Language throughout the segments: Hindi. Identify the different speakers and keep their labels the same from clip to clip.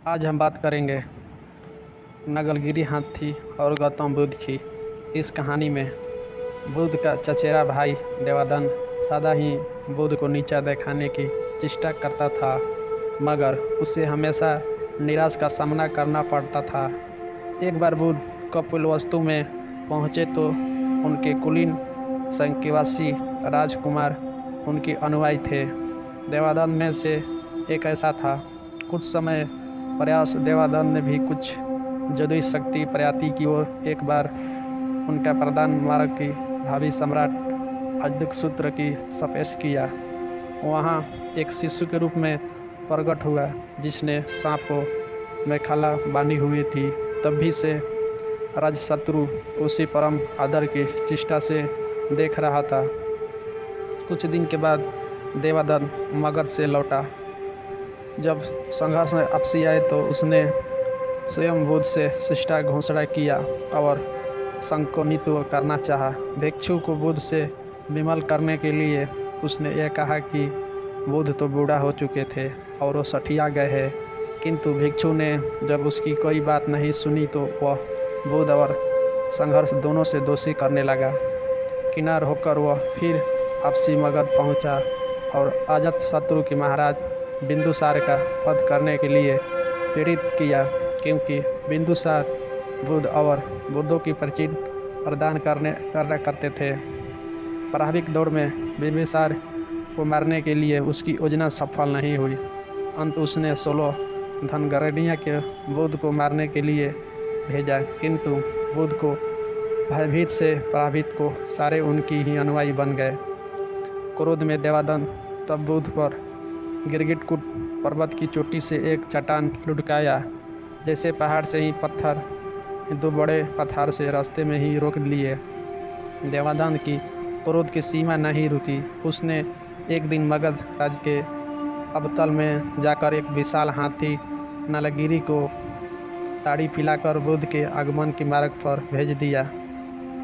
Speaker 1: आज हम बात करेंगे नगलगिरी हाथी और गौतम बुद्ध की। इस कहानी में बुद्ध का चचेरा भाई देवानंद सदा ही बुद्ध को नीचा दिखाने की चेष्टा करता था, मगर उसे हमेशा निराश का सामना करना पड़ता था। एक बार बुद्ध कपिलवस्तु में पहुँचे तो उनके कुलीन संकेवासी राजकुमार उनके अनुयायी थे। देवानंद में से एक ऐसा था। कुछ समय प्रयास देवानंद ने भी कुछ जादुई शक्ति प्रयाति की ओर एक बार उनका प्रधान मार्ग की भावी सम्राट अजूतशत्रु की तपस्या किया। वहाँ एक शिशु के रूप में प्रकट हुआ जिसने सांप को मेखला बांधी हुई थी। तब भी से राजशत्रु उसी परम आदर की चेष्टा से देख रहा था। कुछ दिन के बाद देवानंद मगध से लौटा। जब संघर्ष में वापसी आए तो उसने स्वयं बुद्ध से शिष्टा घोषणा किया और संघ को नीतु करना चाहा। भिक्षु को बुद्ध से विमल करने के लिए उसने यह कहा कि बुद्ध तो बूढ़ा हो चुके थे और वो सठिया गए हैं, किंतु भिक्षु ने जब उसकी कोई बात नहीं सुनी तो वह बुद्ध और संघर्ष दोनों से दोषी करने लगा। किनार होकर वह फिर वापसी मगध पहुंचा और अजातशत्रु के महाराज बिंदुसार का वध करने के लिए प्रेरित किया, क्योंकि बिंदुसार बुद्ध और बुद्धों की परिचय प्रदान करते थे। प्रारंभिक दौर में बिंदुसार को मारने के लिए उसकी योजना सफल नहीं हुई। अंत उसने 16 धनगरणिया के बुद्ध को मारने के लिए भेजा, किंतु बुद्ध को भयभीत से प्रभावित को सारे उनकी ही अनुयायी बन गए। क्रोध में देवानंद तब बुद्ध पर गिरगिटकूट पर्वत की चोटी से एक चट्टान लुढ़काया। जैसे पहाड़ से ही पत्थर 2 बड़े पत्थर से रास्ते में ही रोक लिए। देवानंद की क्रोध की सीमा नहीं रुकी। उसने एक दिन मगध राज्य के अवतल में जाकर एक विशाल हाथी नलगिरी को ताड़ी पिलाकर बुद्ध के आगमन के मार्ग पर भेज दिया।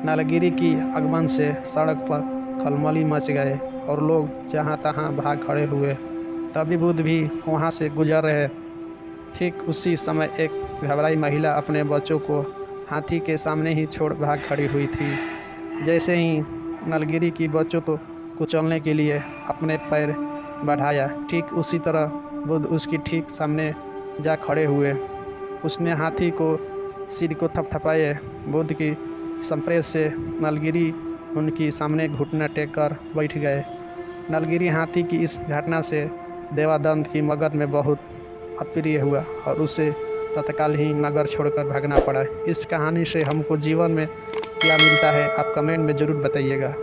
Speaker 1: नलगिरी की आगमन से सड़क पर खलबली मच गए और लोग जहाँ तहाँ भाग खड़े हुए। तभी बुद्ध भी वहाँ से गुजर रहे। ठीक उसी समय एक घबराई महिला अपने बच्चों को हाथी के सामने ही छोड़ भाग खड़ी हुई थी। जैसे ही नलगिरी की बच्चों को कुचलने के लिए अपने पैर बढ़ाया, ठीक उसी तरह बुद्ध उसकी ठीक सामने जा खड़े हुए। उसने हाथी को सिर को थपथपाए। बुद्ध की संप्रेष से नलगिरी उनकी सामने घुटना टेक कर बैठ गए। नलगिरी हाथी की इस घटना से देवानंद की मगध में बहुत अप्रिय हुआ और उसे तत्काल ही नगर छोड़कर भागना पड़ा। इस कहानी से हमको जीवन में क्या मिलता है, आप कमेंट में ज़रूर बताइएगा।